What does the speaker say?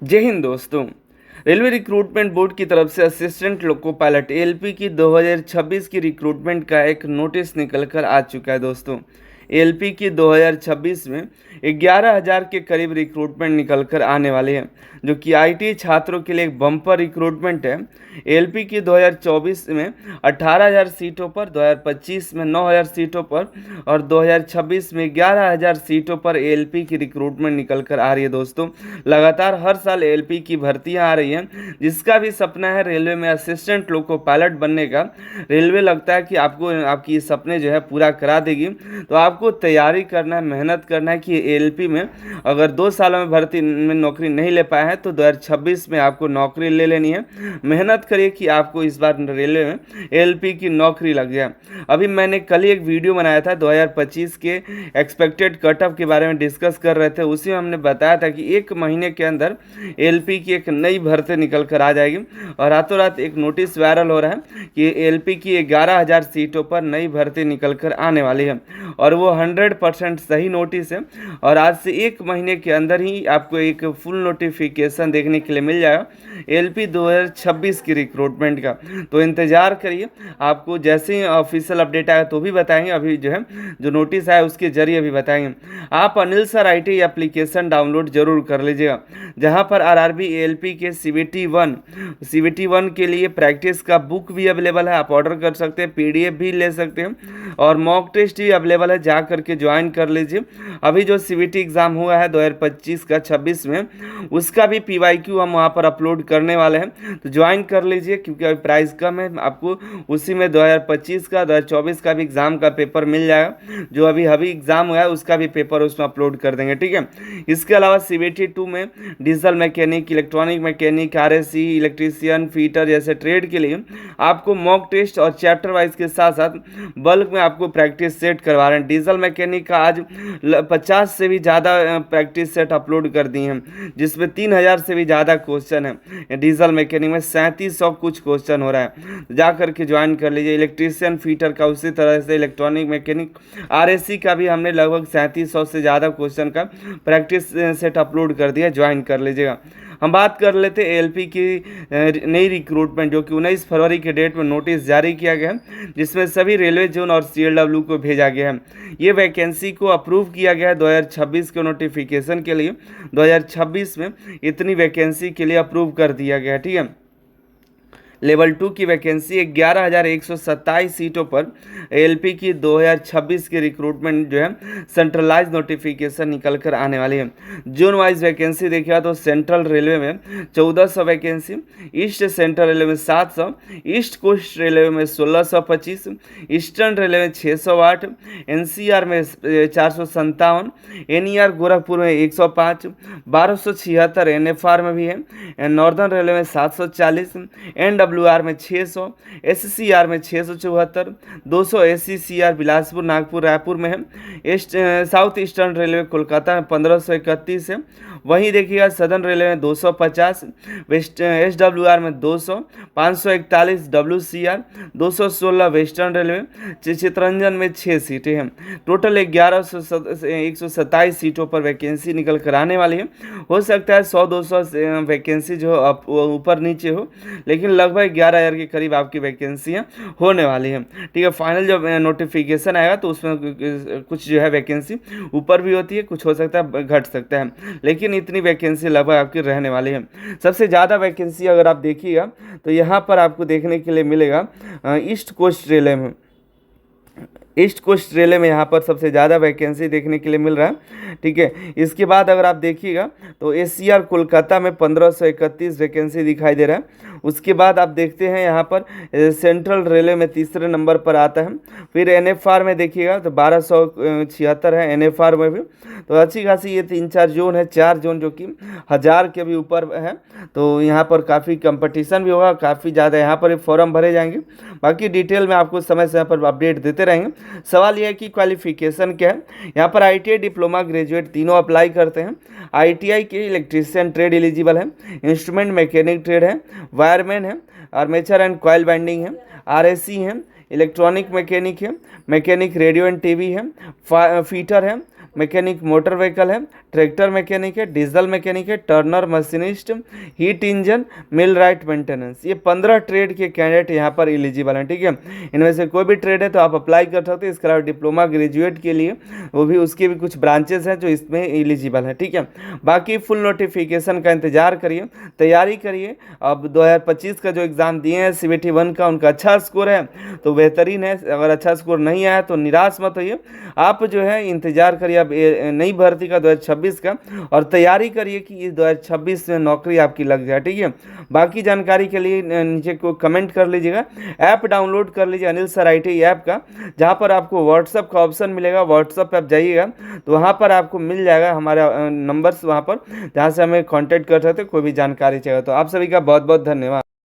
जय हिंद दोस्तों। Railway recruitment board की तरफ से असिस्टेंट लोको पायलट एएलपी की 2026 की रिक्रूटमेंट का एक नोटिस निकल कर आ चुका है दोस्तों। एएलपी की 2026 में 11,000 के करीब रिक्रूटमेंट निकल कर आने वाले हैं, जो कि आईटी छात्रों के लिए एक बम्पर रिक्रूटमेंट है। एएलपी की 2024 में 18,000 सीटों पर, 2025 में 9,000 सीटों पर और 2026 में 11,000 सीटों पर एएलपी की रिक्रूटमेंट निकल कर आ रही है दोस्तों। लगातार हर साल एएलपी की भर्तियां आ रही हैं। जिसका भी सपना है रेलवे में असिस्टेंट लोको पायलट बनने का, रेलवे लगता है कि आपको आपकी ये सपने जो है पूरा करा देगी। तो आपको तैयारी करना है, मेहनत करना है कि एएलपी में अगर 2 सालों में भर्ती में नौकरी नहीं ले पाए हैं तो 2026 में आपको नौकरी ले लेनी है। मेहनत करिए कि आपको इस बार रेलवे में एएलपी की नौकरी लग जाए। अभी मैंने कल ही एक वीडियो बनाया था 2025 के एक्सपेक्टेड कटऑफ के बारे में डिस्कस कर रहे थे। उसी में हमने बताया था कि 1 महीने के अंदर एएलपी की एक नई भर्ती निकल कर आ जाएगी और रातों रात एक नोटिस वायरल हो रहा है कि एएलपी की 11,000 सीटों पर नई भर्ती निकल कर आने वाली है और वो 100% सही नोटिस है। और आज से 1 महीने के अंदर ही आपको एक फुल नोटिफिकेशन देखने के लिए मिल जाएगा एएलपी 2026 की रिक्रूटमेंट का। तो इंतज़ार करिए, आपको जैसे ही ऑफिशियल अपडेट आएगा तो भी बताएंगे। अभी जो है जो नोटिस आया उसके जरिए भी बताएंगे। आप Anil sir IT application download जरूर कर लीजिएगा, जहां पर आरआरबी एएलपी के सीबीटी 1 के लिए प्रैक्टिस का बुक भी अवेलेबल है। आप ऑर्डर कर सकते हैं, पीडीएफ भी ले सकते हैं और मॉक टेस्ट भी अवेलेबल है, जा करके ज्वाइन कर लीजिए। अभी जो सीबीटी एग्ज़ाम हुआ है 2025 का 26 में, उसका भी पीवाईक्यू हम वहाँ पर अपलोड करने वाले हैं, तो ज्वाइन कर लीजिए क्योंकि अभी प्राइस कम है। आपको उसी में 2025 का 2024 का भी एग्ज़ाम का पेपर मिल जाएगा। जो अभी एग्ज़ाम हुआ है उसका भी पेपर उसमें अपलोड कर देंगे, ठीक है। इसके अलावा सीबीटी 2 में diesel mechanic, electronic mechanic, RSC, electrician, fitter जैसे ट्रेड के लिए आपको मॉक टेस्ट और चैप्टर वाइज के साथ साथ बल्क में आपको प्रैक्टिस सेट करवा रहे हैं। डीजल मैकेनिक का आज 50 से भी ज़्यादा प्रैक्टिस सेट अपलोड कर दिए हैं, जिसमें 3,000 से भी ज़्यादा क्वेश्चन है। डीजल मैकेनिक में 3700 कुछ क्वेश्चन हो रहा है, जा करके ज्वाइन कर लीजिए। इलेक्ट्रीशियन, फीटर का उसी तरह से, इलेक्ट्रॉनिक मैकेनिक, आरएससी का भी हमने लगभग 3700 से ज़्यादा क्वेश्चन का प्रैक्टिस सेट अपलोड कर दिया, ज्वाइन कर लीजिएगा। हम बात कर लेते हैं एएलपी की नई रिक्रूटमेंट, जो कि 19 फरवरी के डेट में नोटिस जारी किया गया है, जिसमें सभी रेलवे जोन और सीएलडब्ल्यू को भेजा गया है। ये वैकेंसी को अप्रूव किया गया है 2026 के नोटिफिकेशन के लिए। 2026 में इतनी वैकेंसी के लिए अप्रूव कर दिया गया है, ठीक है। लेवल 2 की वैकेंसी 11,127 सीटों पर एएलपी की 2026 की रिक्रूटमेंट जो है सेंट्रलाइज नोटिफिकेशन निकल कर आने वाली है। जोन वाइज वैकेंसी देखिएगा तो सेंट्रल रेलवे में 1400 वैकेंसी, ईस्ट सेंट्रल रेलवे में 700, ईस्ट कोस्ट रेलवे में 1625, ईस्टर्न रेलवे में 608, एनसीआर में 457, एनईआर गोरखपुर में 105, 1276 एनएफआर में भी है, नॉर्दर्न रेलवे में 740, एनडब्ल्यूआर में 600, एससीआर में 674, 200 एससीसीआर बिलासपुर, नागपुर, रायपुर में है। साउथ ईस्टर्न रेलवे कोलकाता में 1531 है। वहीं देखिएगा सदर्न रेलवे में 250, वेस्ट एसडब्ल्यूआर में 200, 541 डब्ल्यूसीआर, 216 वेस्टर्न रेलवे, चितरंजन में 6 सीटें हैं। टोटल 127 सीटों पर वैकेंसी निकल कर आने वाली है। हो सकता है 100-200 वैकेंसी जो ऊपर नीचे हो, लेकिन लगभग 11,000 के करीब आपकी वैकेंसियाँ होने वाली हैं, ठीक है। फाइनल जब नोटिफिकेशन आएगा तो उसमें कुछ जो है वैकेंसी ऊपर भी होती है, कुछ हो सकता है घट सकता है, लेकिन इतनी वैकेंसी लगभग आपकी रहने वाली है। सबसे ज़्यादा वैकेंसी अगर आप देखिएगा तो यहाँ पर आपको देखने के लिए मिलेगा ईस्ट कोस्ट रेलवे में। ईस्ट कोस्ट रेलवे में यहाँ पर सबसे ज़्यादा वैकेंसी देखने के लिए मिल रहा है, ठीक है। इसके बाद अगर आप देखिएगा तो एसीआर कोलकाता में 1531 वैकेंसी दिखाई दे रहा है। उसके बाद आप देखते हैं यहाँ पर सेंट्रल रेलवे में तीसरे नंबर पर आता है। फिर एनएफआर में देखिएगा तो 1276 है एनएफआर में भी। तो अच्छी खासी ये 3-4 जोन है, 4 जोन जो कि 1000 के भी ऊपर है। तो यहाँ पर काफ़ी कंपटीशन भी होगा, काफ़ी ज़्यादा यहाँ पर फॉर्म भरे जाएंगे। बाकी डिटेल में आपको समय समय पर अपडेट देते रहेंगे। सवाल यह है कि क्वालिफिकेशन क्या है। यहाँ पर आईटीआई, डिप्लोमा, ग्रेजुएट तीनों अप्लाई करते हैं। आईटीआई के इलेक्ट्रीशियन ट्रेड एलिजिबल है, इंस्ट्रूमेंट मैकेनिक ट्रेड है, वायरमैन है, आर्मेचर एंड कॉइल बाइंडिंग है, आरएससी है, इलेक्ट्रॉनिक मैकेनिक है, मैकेनिक रेडियो एंड टीवी है, फीटर है, मैकेनिक मोटर व्हीकल है, ट्रैक्टर मैकेनिक है, डीजल मैकेनिक है, टर्नर मशीनिस्ट, हीट इंजन, मिल राइट मेंटेनेंस। ये 15 ट्रेड के कैंडिडेट यहाँ पर एलिजिबल हैं, ठीक है। इनमें से कोई भी ट्रेड है तो आप अप्लाई कर सकते हैं। इसके अलावा डिप्लोमा ग्रेजुएट के लिए वो भी, उसके भी कुछ ब्रांचेस हैं जो इसमें एलिजिबल है, ठीक है। बाकी फुल नोटिफिकेशन का इंतजार करिए, तैयारी करिए। अब 2025 का जो एग्ज़ाम दिए हैं CBT 1 का, उनका अच्छा स्कोर है तो बेहतरीन है। अगर अच्छा स्कोर नहीं आया तो निराश मत होइए, आप जो है इंतजार करिए अब नई भर्ती का 2026 का, और तैयारी करिए कि इस 2026 में नौकरी आपकी लग जाए, ठीक है। बाकी जानकारी के लिए नीचे को कमेंट कर लीजिएगा। ऐप डाउनलोड कर लीजिए अनिल सर IT ऐप का, जहाँ पर आपको व्हाट्सअप का ऑप्शन मिलेगा। व्हाट्सअप पे आप जाइएगा तो वहाँ पर आपको मिल जाएगा हमारा नंबर्स, वहाँ पर जहाँ से हमें कांटेक्ट कर सकते हैं कोई भी जानकारी चाहिए। तो आप सभी का बहुत बहुत धन्यवाद।